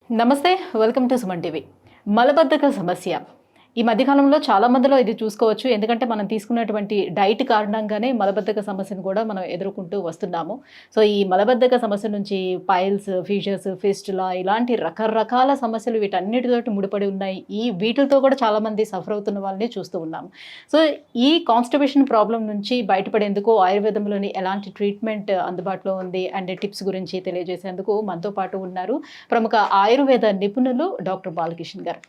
నమస్తే, welcome to Suman TV. మలబద్ధక సమస్య ఈ మధ్యకాలంలో చాలా మందిలో ఇది చూసుకోవచ్చు. ఎందుకంటే మనం తీసుకున్నటువంటి డైట్ కారణంగానే మలబద్ధక సమస్యను కూడా మనం ఎదుర్కొంటూ వస్తున్నాము. సో ఈ మలబద్ధక సమస్య నుంచి పైల్స్, ఫిషర్స్, ఫిస్టులా ఇలాంటి రకరకాల సమస్యలు వీటన్నిటితోటి ముడిపడి ఉన్నాయి. వీటితో కూడా చాలామంది సఫర్ అవుతున్న వాళ్ళని చూస్తూ ఉన్నాము. సో ఈ కాన్స్టిపేషన్ ప్రాబ్లం నుంచి బయటపడేందుకు ఆయుర్వేదంలోని ఎలాంటి ట్రీట్మెంట్ అందుబాటులో ఉంది అండ్ టిప్స్ గురించి తెలియజేసేందుకు మనతో పాటు ఉన్నారు ప్రముఖ ఆయుర్వేద నిపుణులు డాక్టర్ బాలకిషన్ గారు.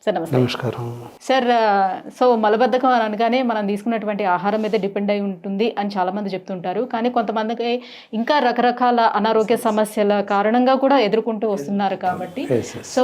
సార్ నమస్తే. నమస్కారం సార్. సో మలబద్ధకం అని అనగానే మనం తీసుకున్నటువంటి ఆహారం మీద డిపెండ్ అయి ఉంటుంది అని చాలామంది చెప్తుంటారు. కానీ కొంతమందికి ఇంకా రకరకాల అనారోగ్య సమస్యల కారణంగా కూడా ఎదుర్కొంటూ వస్తున్నారు కాబట్టి so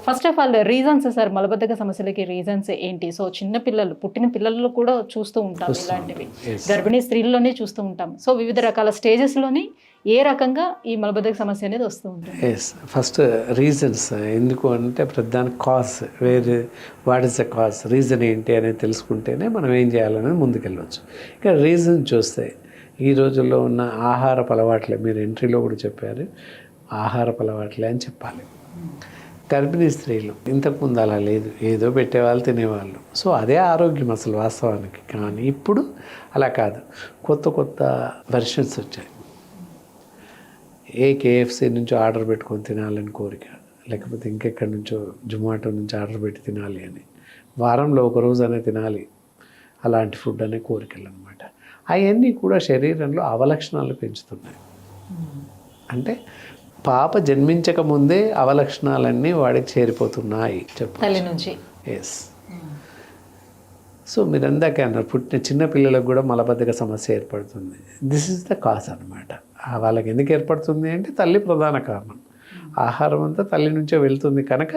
first of all reasons sir, మలబద్ధక సమస్యలకి రీజన్స్ ఏంటి? సో చిన్న పిల్లలు, పుట్టిన పిల్లల్లో కూడా చూస్తూ ఉంటాం ఇలాంటివి, గర్భిణీ స్త్రీల్లోనే చూస్తూ ఉంటాం. సో వివిధ రకాల స్టేజెస్లోని ఏ రకంగా ఈ మలబద్ధక సమస్య అనేది వస్తూ ఉంటుంది? ఫస్ట్ రీజన్స్ ఎందుకు అంటే ప్రధాన cause what is the cause, reason ఏంటి అనేది తెలుసుకుంటేనే మనం ఏం చేయాలనేది ముందుకెళ్ళవచ్చు. ఇక రీజన్ చూస్తే ఈ రోజుల్లో ఉన్న ఆహారపు అలవాట్లే, మీరు ఎంట్రీలో కూడా చెప్పారు, ఆహారపు అలవాట్లే అని చెప్పాలి. గర్భిణీ స్త్రీలు ఇంతకుముందు అలా లేదు, ఏదో పెట్టేవాళ్ళు తినేవాళ్ళు. సో అదే ఆరోగ్యం అసలు వాస్తవానికి. కానీ ఇప్పుడు అలా కాదు, కొత్త కొత్త వెర్షన్స్ వచ్చాయి. KFC నుంచి ఆర్డర్ పెట్టుకొని తినాలని కోరిక, లేకపోతే ఇంకెక్కడి నుంచో జొమాటో నుంచి ఆర్డర్ పెట్టి తినాలి అని, వారంలో ఒక రోజు అనే తినాలి అలాంటి ఫుడ్ అనే కోరికలు అనమాట. అవన్నీ కూడా శరీరంలో అవలక్షణాలు పెంచుతున్నాయి. అంటే పాప జన్మించక ముందే అవలక్షణాలన్నీ వాడికి చేరిపోతున్నాయి తల్లి నుంచి. ఎస్. సో మీరు అందాకే అన్నారు, పుట్టిన చిన్న పిల్లలకు కూడా మలబద్ధక సమస్య ఏర్పడుతుంది. దిస్ ఇస్ ద కాజ్ అనమాట. వాళ్ళకి ఎందుకు ఏర్పడుతుంది అంటే తల్లి ప్రధాన కారణం. ఆహారం అంతా తల్లి నుంచే వెళ్తుంది కనుక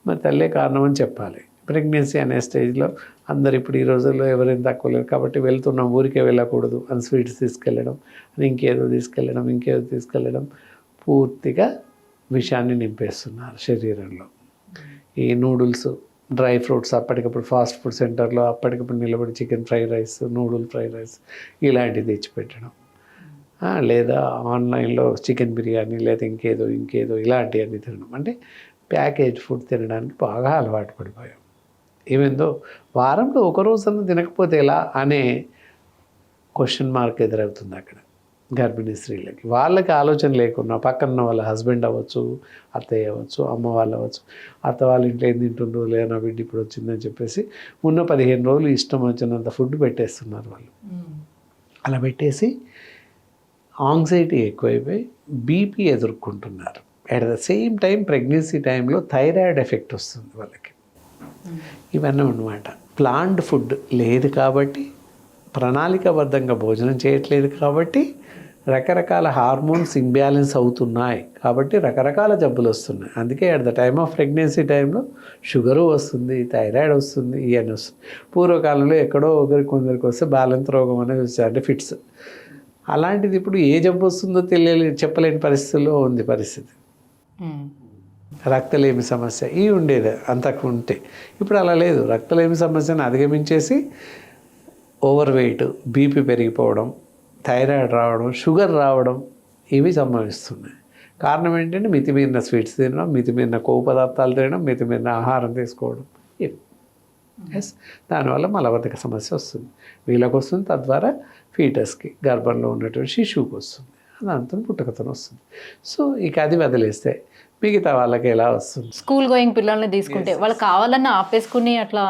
మరి తల్లే కారణం అని చెప్పాలి. ప్రెగ్నెన్సీ అనే స్టేజ్లో అందరు ఇప్పుడు ఈ రోజుల్లో ఎవరైనా తక్కువ లేరు కాబట్టి వెళ్తున్నాం, ఊరికే వెళ్ళకూడదు అని స్వీట్స్ తీసుకెళ్ళడం, అని ఇంకేదో తీసుకెళ్ళడం పూర్తిగా విషాన్ని నింపేస్తున్నారు శరీరంలో. ఈ నూడిల్స్, డ్రై ఫ్రూట్స్, అప్పటికప్పుడు ఫాస్ట్ ఫుడ్ సెంటర్లో అప్పటికప్పుడు నిలబడి chicken fried rice, noodle fried rice ఇలాంటివి తెచ్చిపెట్టడం, లేదా ఆన్లైన్లో చికెన్ బిర్యానీ లేదా ఇంకేదో ఇలాంటివన్నీ తినడం. అంటే ప్యాకేజ్ ఫుడ్ తినడానికి బాగా అలవాటు పడిపోయాం. ఏమైందో వారంలో ఒక రోజన్నా తినకపోతే ఎలా అనే క్వశ్చన్ మార్క్ ఎదురవుతుంది అక్కడ గర్భిణీ స్త్రీలకి. వాళ్ళకి ఆలోచన లేకున్నా పక్కన వాళ్ళ హస్బెండ్ అవ్వచ్చు, అత్తయ్య అవ్వచ్చు, అమ్మ వాళ్ళు అవ్వచ్చు, అత్త వాళ్ళ ఇంట్లో ఏం తింటుండ్రు, లేదా నా బిడ్డ ఇప్పుడు వచ్చిందని చెప్పేసి ఉన్న 15 రోజులు ఇష్టం వచ్చినంత ఫుడ్ పెట్టేస్తున్నారు వాళ్ళు. అలా పెట్టేసి యాంగ్జైటీ ఎక్కువైపోయి బీపీ ఎదుర్కొంటున్నారు. At the same time pregnancy టైంలో థైరాయిడ్ ఎఫెక్ట్ వస్తుంది వాళ్ళకి. ఇవన్నీ అన్నమాట. ప్లాన్డ్ ఫుడ్ లేదు కాబట్టి, ప్రణాళికాబద్ధంగా భోజనం చేయట్లేదు కాబట్టి రకరకాల హార్మోన్స్ ఇంబ్యాలెన్స్ అవుతున్నాయి కాబట్టి రకరకాల జబ్బులు వస్తున్నాయి. అందుకే at the time of pregnancy టైంలో షుగరు వస్తుంది, థైరాయిడ్ వస్తుంది, ఇవన్నీ వస్తుంది. పూర్వకాలంలో ఎక్కడో కొందరికి వస్తే బాలంత రోగం అనేది వచ్చాయి, అంటే ఫిట్స్. అలాంటిది ఇప్పుడు ఏ జబ్బు వస్తుందో చెప్పలేని పరిస్థితుల్లో ఉంది పరిస్థితి. రక్తలేమి సమస్య ఇవి ఉండేది అంతకు ఉంటే, ఇప్పుడు అలా లేదు. రక్తలేమి సమస్యను అధిగమించేసి ఓవర్ వెయిట్, బీపీ పెరిగిపోవడం, థైరాయిడ్ రావడం, షుగర్ రావడం ఇవి సంభవిస్తున్నాయి. కారణం ఏంటంటే మితిమీరిన స్వీట్స్ తినడం, మితిమీరిన కొవ్వు పదార్థాలు తినడం, మితిమీరిన ఆహారం తీసుకోవడం. ఎస్, దానివల్ల మలబద్ధక సమస్య వస్తుంది. వీళ్ళకి వస్తుంది, తద్వారా ఫీటస్కి, గర్భంలో ఉన్నటువంటి శిశువుకి వస్తుంది, దాంతో పుట్టుకతో వస్తుంది. సో ఇక అది వదిలేస్తే మిగతా వాళ్ళకి ఎలా వస్తుంది? స్కూల్ గోయింగ్ పిల్లల్ని తీసుకుంటే వాళ్ళు కావాలన్నా ఆపేసుకుని అట్లా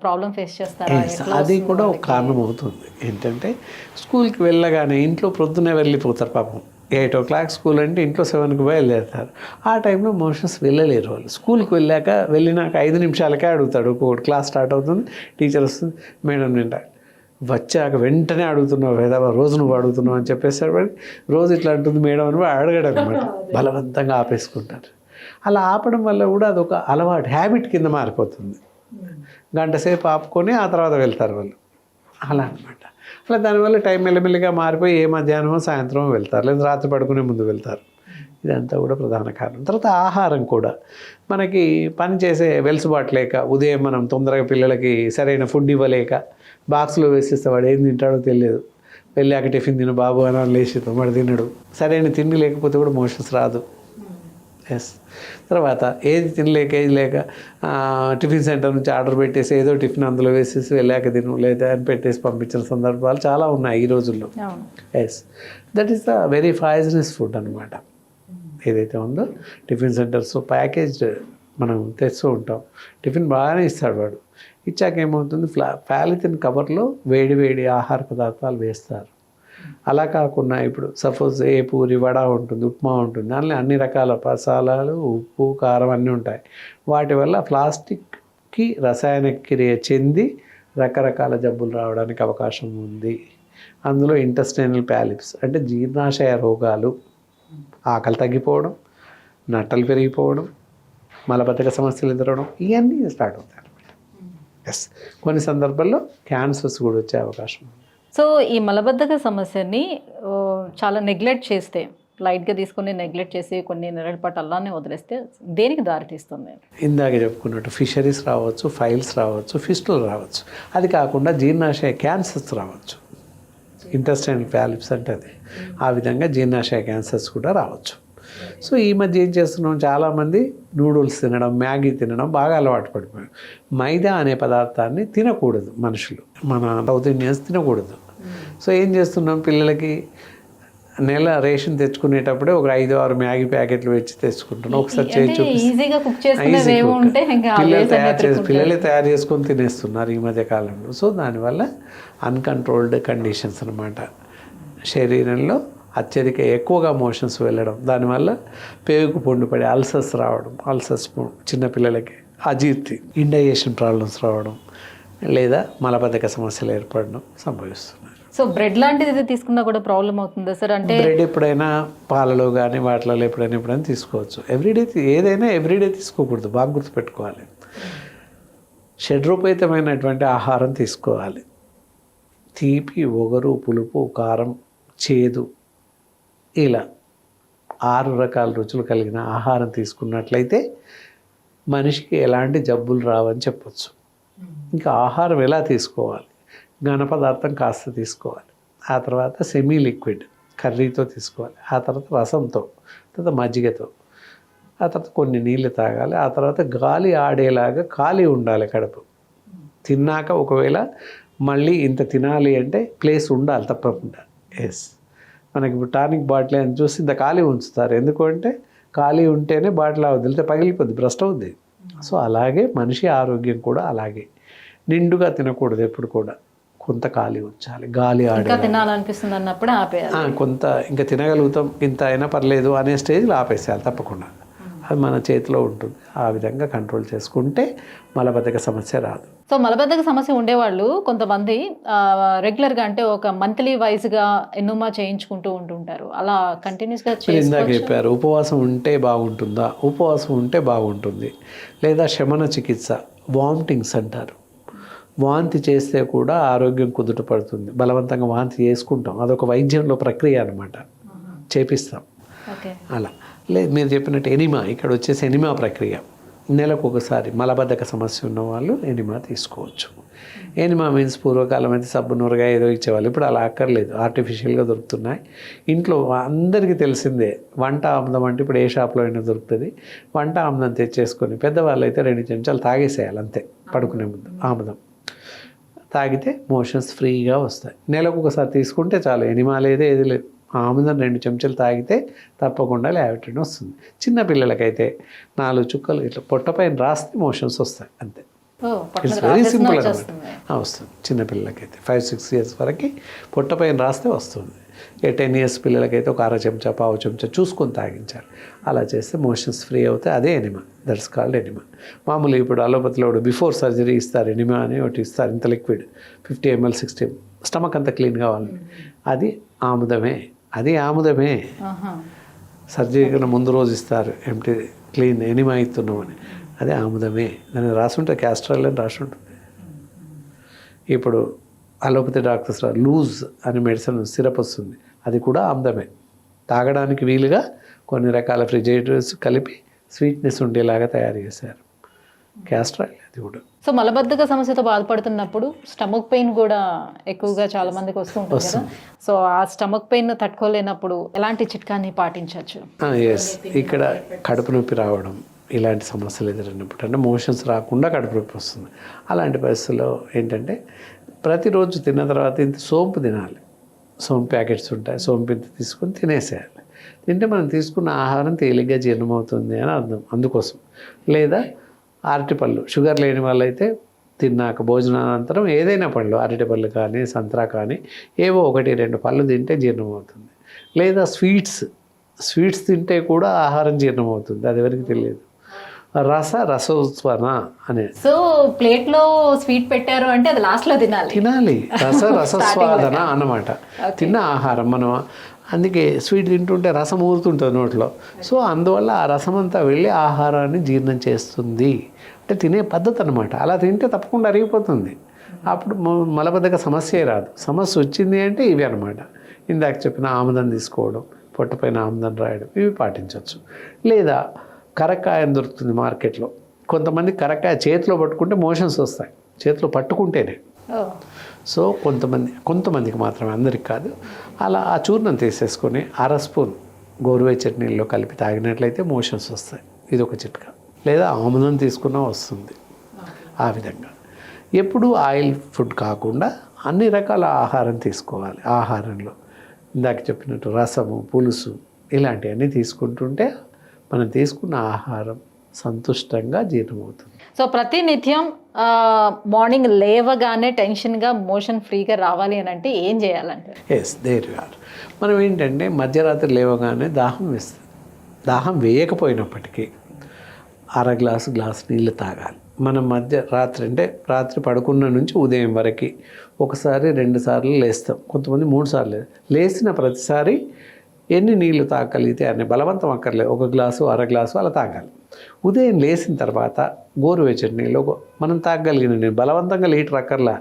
ప్రాబ్లం ఫేస్ చేస్తారు. అది కూడా ఒక కారణం అవుతుంది. ఏంటంటే స్కూల్కి వెళ్ళగానే ఇంట్లో ప్రొద్దునే వెళ్ళిపోతారు పాపం. 8 o'clock స్కూల్ అంటే ఇంట్లో 7కి బయలుదేరుతారు. ఆ టైంలో మోషన్స్ వెళ్ళలేరు వాళ్ళు. స్కూల్కి వెళ్ళినాక 5 నిమిషాలకే అడుగుతాడు. ఒక్కొక్కటి క్లాస్ స్టార్ట్ అవుతుంది, టీచర్ వస్తుంది, మేడం నిండా వచ్చాక వెంటనే అడుగుతున్నావు వేదా, రోజు నువ్వు అడుగుతున్నావు అని చెప్పేసాడు. వాడికి రోజు ఇట్లా అంటుంది మేడం అని అడగడం అనమాట. బలవంతంగా ఆపేసుకుంటారు. అలా ఆపడం వల్ల కూడా అదొక అలవాటు, హ్యాబిట్ కింద మారిపోతుంది. గంట సేపు ఆపుకొని ఆ తర్వాత వెళ్తారు వాళ్ళు. అలా అనమాట. అలా దానివల్ల టైం మెల్లమెల్లిగా మారిపోయి ఏ మధ్యాహ్నమో సాయంత్రమో వెళ్తారు, లేదా రాత్రి పడుకునే ముందు వెళ్తారు. ఇదంతా కూడా ప్రధాన కారణం. తర్వాత ఆహారం కూడా మనకి పనిచేసే వెలుసుబాటు లేక, ఉదయం మనం తొందరగా పిల్లలకి సరైన ఫుడ్ ఇవ్వలేక బాక్స్లో వేసిస్తే వాడు ఏం తింటాడో తెలియదు. వెళ్ళాక టిఫిన్ తిన బాబు అని లేచి వాడు తినడు. సరైన తిండి లేకపోతే కూడా మోషన్స్ రాదు. ఎస్. తర్వాత ఏది తినలేక ఏది లేక టిఫిన్ సెంటర్ నుంచి ఆర్డర్ పెట్టేసి ఏదో టిఫిన్ అందులో వేసేసి వెళ్ళాక తిను లేదా అని పెట్టేసి పంపించిన సందర్భాలు చాలా ఉన్నాయి ఈ రోజుల్లో. Yes, that is the very poisonous food అనమాట. ఏదైతే ఉందో టిఫిన్ సెంటర్స్ ప్యాకేజ్డ్ మనం తెస్తూ ఉంటాం. టిఫిన్ బాగానే ఇస్తాడు వాడు, ఇచ్చాక ఏమవుతుంది పాలిథిన్ కవర్లో వేడి వేడి ఆహార పదార్థాలు వేస్తారు. అలా కాకుండా ఇప్పుడు సపోజ్ ఏ పూరి వడ ఉంటుంది, ఉప్మా ఉంటుంది, దానిలో అన్ని రకాల మసాలాలు ఉప్పు కారం అన్నీ ఉంటాయి. వాటి వల్ల ప్లాస్టిక్కి రసాయన క్రియ చెంది రకరకాల జబ్బులు రావడానికి అవకాశం ఉంది. అందులో ఇంటెస్టైనల్ ప్యాలిప్స్ అంటే జీర్ణాశయ రోగాలు, ఆకలి తగ్గిపోవడం, నట్టలు పెరిగిపోవడం, మలబద్ధక సమస్యలు ఎదురవడం ఇవన్నీ స్టార్ట్ అవుతాయి అన్నమాట. ఎస్, కొన్ని సందర్భాల్లో క్యాన్సర్స్ కూడా వచ్చే అవకాశం ఉంది. సో ఈ మలబద్ధక సమస్యని చాలా నెగ్లెక్ట్ చేస్తే, లైట్గా తీసుకొని నెగ్లెక్ట్ చేసి కొన్ని నెలల పాటు అలానే వదిలేస్తే దేనికి దారితీస్తుంది? ఇందాక చెప్పుకున్నట్టు ఫిషరీస్ రావచ్చు, ఫైల్స్ రావచ్చు, ఫిస్టులు రావచ్చు. అది కాకుండా జీర్ణాశయ క్యాన్సర్స్ రావచ్చు. ఇంటెస్టైనల్ ప్యాలిప్స్ అంటే అది. ఆ విధంగా జీర్ణాశయ క్యాన్సర్స్ కూడా రావచ్చు. సో ఈ మధ్య ఏం చేస్తున్నాం, చాలామంది నూడిల్స్ తినడం, మ్యాగీ తినడం బాగా అలవాటు పడిపోయాం. మైదా అనే పదార్థాన్ని తినకూడదు మనుషులు, మన సౌత్ ఇండియన్స్ తినకూడదు. సో ఏం చేస్తున్నాం, పిల్లలకి నెల రేషన్ తెచ్చుకునేటప్పుడే ఒక 5-6 మ్యాగీ ప్యాకెట్లు వచ్చి తెచ్చుకుంటున్నాం. ఒకసారి చేసి పిల్లలే తయారు చేసుకొని తినేస్తున్నారు ఈ మధ్య కాలంలో. సో దానివల్ల అన్కంట్రోల్డ్ కండిషన్స్ అనమాట. శరీరంలో అత్యధిక ఎక్కువగా మోషన్స్ వెళ్ళడం, దానివల్ల పేగుకు పొండిపడి అల్సర్స్ రావడం, అల్సర్స్ చిన్నపిల్లలకి అజీర్తి, ఇండైజెషన్ ప్రాబ్లమ్స్ రావడం, లేదా మలబద్ధక సమస్యలు ఏర్పడడం సంభవిస్తున్నాయి. సో బ్రెడ్ లాంటిది తీసుకున్నా కూడా ప్రాబ్లం అవుతుందా సార్? అంటే బ్రెడ్ ఎప్పుడైనా పాలలో కానీ వాటిలో ఎప్పుడైనా తీసుకోవచ్చు. ఎవ్రీడే ఏదైనా ఎవ్రీడే తీసుకోకూడదు, బాగా గుర్తుపెట్టుకోవాలి. షడ్రూపేతమైనటువంటి ఆహారం తీసుకోవాలి. తీపి, ఒగరు, పులుపు, కారం, చేదు ఇలా 6 రకాల రుచులు కలిగిన ఆహారం తీసుకున్నట్లయితే మనిషికి ఎలాంటి జబ్బులు రావని చెప్పచ్చు. ఇంకా ఆహారం ఎలా తీసుకోవాలి, ఘన పదార్థం కాస్త తీసుకోవాలి, ఆ తర్వాత సెమీ లిక్విడ్ కర్రీతో తీసుకోవాలి, ఆ తర్వాత రసంతో, తర్వాత మజ్జిగతో, ఆ తర్వాత కొన్ని నీళ్ళు తాగాలి, ఆ తర్వాత గాలి ఆడేలాగా ఖాళీ ఉండాలి కడుపు. తిన్నాక ఒకవేళ మళ్ళీ ఇంత తినాలి అంటే ప్లేస్ ఉండాలి తప్పకుండా. ఎస్, మనకి ఇప్పుడు టానిక్ బాటిల్ అని చూసి ఇంత ఖాళీ ఉంచుతారు, ఎందుకంటే ఖాళీ ఉంటేనే బాటిల్ వదిలితే పగిలిపోద్ది, బ్రస్ట్ అవుద్ది. సో అలాగే మనిషి ఆరోగ్యం కూడా అలాగే, నిండుగా తినకూడదు, ఎప్పుడు కూడా కొంత ఖాళీ ఉంచాలి, గాలి ఆడే తినాలనిపిస్తుంది అన్నప్పుడు ఆపేయాలి. కొంత ఇంకా తినగలుగుతాం ఇంత అయినా పర్లేదు అనే స్టేజ్లో ఆపేసేయాలి తప్పకుండా. అది మన చేతిలో ఉంటుంది. ఆ విధంగా కంట్రోల్ చేసుకుంటే మలబద్ధక సమస్య రాదు. సో మలబద్ధక సమస్య ఉండేవాళ్ళు కొంతమంది రెగ్యులర్గా అంటే ఒక మంత్లీ వైజ్గా ఎన్నుమా చేయించుకుంటూ ఉంటుంటారు. అలా కంటిన్యూస్గా ఇందాక చెప్పారు, ఉపవాసం ఉంటే బాగుంటుందా? ఉపవాసం ఉంటే బాగుంటుంది. లేదా శమన చికిత్స, వామిటింగ్స్ అంటారు. వాంతి చేస్తే కూడా ఆరోగ్యం కుదుట పడుతుంది. బలవంతంగా వాంతి చేసుకుంటాం, అదొక వైద్యంలో ప్రక్రియ అనమాట, చేపిస్తాం అలా. లేదు మీరు చెప్పినట్టు ఎనిమా, ఇక్కడ వచ్చేసి ఎనిమా ప్రక్రియ. నెలకు ఒకసారి మలబద్ధక సమస్య ఉన్న వాళ్ళు ఎనిమా తీసుకోవచ్చు. ఎనిమా మీన్స్ పూర్వకాలం అయితే సబ్బు నూరగా ఏదో ఇచ్చేవాళ్ళు, ఇప్పుడు అలా అక్కర్లేదు, ఆర్టిఫిషియల్గా దొరుకుతున్నాయి. ఇంట్లో అందరికీ తెలిసిందే, వంట ఆముదం అంటే ఇప్పుడు ఏ షాప్లో అయినా దొరుకుతుంది. వంట ఆముదం తెచ్చేసుకొని పెద్దవాళ్ళు అయితే 2 చెంచాలు తాగేసేయాలి అంతే, పడుకునే ముందు ఆముదం తాగితే మోషన్స్ ఫ్రీగా వస్తాయి. నెలకు ఒకసారి తీసుకుంటే చాలు, ఎనిమా లేదు ఏది లేదు, ఆముదం 2 చెంచాలు తాగితే తప్పకుండా లావిటిన్ వస్తుంది. చిన్నపిల్లలకైతే 4 చుక్కలు ఇట్లా పొట్టపైన రాస్తే మోషన్స్ వస్తాయి అంతే. ఇట్స్ వెరీ సింపుల్ అనమాట. వస్తుంది చిన్నపిల్లలకైతే 5-6 ఇయర్స్ వరకు పొట్టపైన రాస్తే వస్తుంది. 10 ఇయర్స్ పిల్లలకైతే ఒక 1/2 చెంచా 1/4 చెంచా చూసుకొని తాగించాలి. అలా చేస్తే మోషన్స్ ఫ్రీ అవుతాయి. అదే ఎనిమా, దట్స్ కాల్డ్ ఎనిమా. మామూలుగా ఇప్పుడు అలోపతిలో బిఫోర్ సర్జరీ ఇస్తారు, ఎనిమా అని ఒకటి ఇస్తారు, ఇంత లిక్విడ్ 50 ml 60 ml, స్టమక్ అంతా క్లీన్ కావాలి. అది ఆముదమే, అది ఆముదమే. సర్జరీ కన్నా ముందు రోజు ఇస్తారు, ఎంటీ క్లీన్ ఎనిమా ఇస్తున్నామని, అదే ఆముదమే. దాన్ని రాసుంటే క్యాస్ట్రాల్ అని రాసి ఉంటుంది. ఇప్పుడు అలోపతి డాక్టర్స్ లూజ్ అని మెడిసిన్ సిరప్ వస్తుంది, అది కూడా ఆముదమే. తాగడానికి వీలుగా కొన్ని రకాల ఫ్రిజిరేటర్స్ కలిపి స్వీట్నెస్ ఉండేలాగా తయారు చేశారు. క్యాస్టర్ ఆయిల్ అది కూడా. సో మలబద్ధక సమస్యతో బాధపడుతున్నప్పుడు స్టమక్ పెయిన్ కూడా ఎక్కువగా చాలా మందికి వస్తుంటుంది కదా. సో ఆ స్టమక్ పెయిన్ తట్టుకోలేనప్పుడు ఎలాంటి చిట్కాని పాటించవచ్చు? ఎస్, ఇక్కడ కడుపు నొప్పి రావడం ఇలాంటి సమస్యలు ఎదురైనప్పుడు, అంటే మోషన్స్ రాకుండా కడుపు నొప్పి వస్తుంది. అలాంటి పరిస్థితుల్లో ఏంటంటే ప్రతిరోజు తిన్న తర్వాత ఇంత సోంపు తినాలి. సోంపు ప్యాకెట్స్ ఉంటాయి, సోంపు ఇంత తీసుకొని తినేసేయాలి. తింటే మనం తీసుకున్న ఆహారం తేలిగ్గా జీర్ణమవుతుంది అని అర్థం. అందుకోసం లేదా అరటిపళ్ళు, షుగర్ లేని వాళ్ళైతే తిన్నాక భోజనానంతరం ఏదైనా పళ్ళు, అరటిపళ్ళు కానీ సంత్రా కానీ ఏవో 1-2 పళ్ళు తింటే జీర్ణమవుతుంది. లేదా స్వీట్స్ తింటే కూడా ఆహారం జీర్ణమవుతుంది, అది ఎవరికి తెలియదు. రసోత్వన అనే, సో ప్లేట్లో స్వీట్ పెట్టారు అంటే అది లాస్ట్లో తినాలి. రసస్వాదన అన్నమాట. తిన్న ఆహారం మనం, అందుకే స్వీట్ తింటుంటే రసం ఊరుతుంటుంది నోట్లో. సో అందువల్ల ఆ రసం అంతా వెళ్ళి ఆహారాన్ని జీర్ణం చేస్తుంది. అంటే తినే పద్ధతి అనమాట. అలా తింటే తప్పకుండా అరిగిపోతుంది. అప్పుడు మలబద్ధక సమస్యే రాదు. సమస్య వచ్చింది అంటే ఇవి అనమాట. ఇందాక చెప్పిన ఆముదం తీసుకోవడం, పొట్టపైన ఆముదం రాయడం, ఇవి పాటించవచ్చు. లేదా కరక్కాయ అని దొరుకుతుంది మార్కెట్లో. కొంతమంది కరక్కాయ చేతిలో పట్టుకుంటే మోషన్స్ వస్తాయి, చేతిలో పట్టుకుంటేనే. సో కొంతమందికి మాత్రమే, అందరికి కాదు. అలా ఆ చూర్ణం తీసేసుకొని 1/2 స్పూన్ గోరువెచ్చటి నీళ్ళలో కలిపి తాగినట్లయితే మోషన్స్ వస్తాయి. ఇది ఒక చిట్కా. లేదా ఆముదం తీసుకున్నా వస్తుంది. ఆ విధంగా ఎప్పుడు ఆయిల్ ఫుడ్ కాకుండా అన్ని రకాల ఆహారం తీసుకోవాలి. ఆహారంలో ఇందాక చెప్పినట్టు రసము, పులుసు ఇలాంటివన్నీ తీసుకుంటుంటే మనం తీసుకున్న ఆహారం సంతుష్టంగా జీర్ణమవుతుంది. సో ప్రతినిత్యం మార్నింగ్ లేవగానే టెన్షన్గా మోషన్ ఫ్రీగా రావాలి అని అంటే ఏం చేయాలంటే? Yes, there you are. మనం ఏంటంటే మధ్యరాత్రి లేవగానే దాహం వేస్తుంది. దాహం వేయకపోయినప్పటికీ 1/2 గ్లాసు నీళ్ళు తాగాలి. మనం రాత్రి అంటే రాత్రి పడుకున్న నుంచి ఉదయం వరకు 1-2 సార్లు లేస్తాం, కొంతమంది 3 సార్లు. లేచిన ప్రతిసారి ఎన్ని నీళ్లు తాగలిగితే అన్ని, బలవంతం అక్కర్లేదు. 1 గ్లాసు 1/2 గ్లాసు అలా తాగాలి. ఉదయం లేచిన తర్వాత గోరువెచ్చని నీళ్ళు మనం తాగలిగిన నీళ్ళు, బలవంతంగా లీటర్ అక్కర్లా,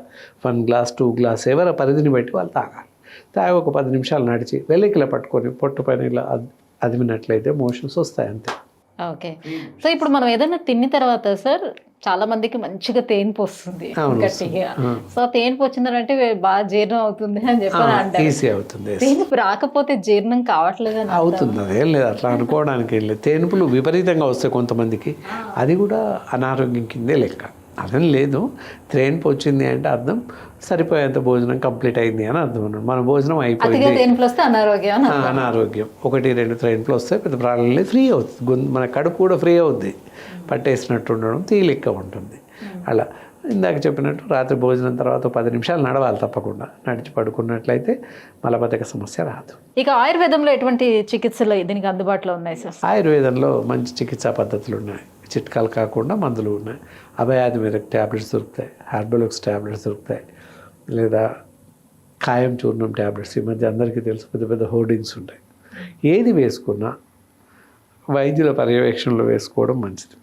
1 గ్లాస్ 2 గ్లాస్ ఎవరి పరిధిని బట్టి వాళ్ళు తాగాలి. తాగి ఒక 10 నిమిషాలు నడిచి వెల్లకిలా పట్టుకొని పొట్టు పైన ఇలా అదిమినట్లయితే మోషన్స్ వస్తాయి, అంతే. ఓకే. సో ఇప్పుడు మనం ఏదైనా తిన్న తర్వాత సార్ చాలా మందికి మంచిగా తేన్పు వస్తుంది గట్టిగా. సో తేన్పు వచ్చిందంటే బాగా జీర్ణం అవుతుంది అని చెప్పి అంటారు. ఈజీ అవుతుంది. తేన్పు రాకపోతే జీర్ణం కావట్లేదు అని అవుతుంది. అదేం లేదు, అట్లా అనుకోవడానికి ఏం లేదు. తేన్పులు విపరీతంగా వస్తాయి కొంతమందికి, అది కూడా అనారోగ్యం కిందే లెక్క. అదేం లేదు. తేన్పు వచ్చింది అంటే అర్థం సరిపోయేంత భోజనం కంప్లీట్ అయింది అని అర్థం అన్నాడు. మన భోజనం అయిపోయింది. అనారోగ్యం 1-2 తేన్పులు వస్తే పెద్ద ప్రాబ్లం లేదు, ఫ్రీ అవుతుంది. మన కడుపు కూడా ఫ్రీ అవుద్ది, పట్టేసినట్టు ఉండడం తేలిగ్గా ఉంటుంది. అలా ఇందాక చెప్పినట్టు రాత్రి భోజనం తర్వాత 10 నిమిషాలు నడవాలి తప్పకుండా. నడిచి పడుకున్నట్లయితే మలబద్ధక సమస్య రాదు. ఇక ఆయుర్వేదంలో ఎటువంటి చికిత్సలు దీనికి అందుబాటులో ఉన్నాయి సార్? ఆయుర్వేదంలో మంచి చికిత్సా పద్ధతులు ఉన్నాయి. చిట్కాలు కాకుండా మందులు ఉన్నాయి. అభయాది మీద ట్యాబ్లెట్స్ దొరుకుతాయి, హార్బోలక్స్ ట్యాబ్లెట్స్ దొరుకుతాయి, లేదా కాయం చూర్ణం ట్యాబ్లెట్స్. ఈ మధ్య అందరికీ తెలుసు, పెద్ద పెద్ద హోర్డింగ్స్ ఉంటాయి. ఏది వేసుకున్నా వైద్యుల పర్యవేక్షణలో వేసుకోవడం మంచిది.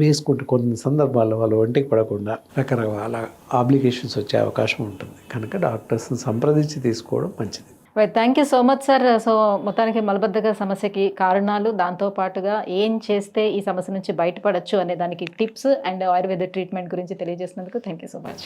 వేసుకుంటే కొన్ని సందర్భాల్లో వాళ్ళు ఒంటికి పడకుండా రకరకాల ఆబ్లిగేషన్స్ వచ్చే అవకాశం ఉంటుంది. కనుక డాక్టర్స్ని సంప్రదించి తీసుకోవడం మంచిది. Thank you so much sir. So మొత్తానికి మలబద్ధక సమస్యకి కారణాలు, దాంతోపాటుగా ఏం చేస్తే ఈ సమస్య నుంచి బయటపడచ్చు అనే దానికి టిప్స్ అండ్ ఆయుర్వేద ట్రీట్మెంట్ గురించి తెలియజేసినందుకు థ్యాంక్ యూ సో మచ్.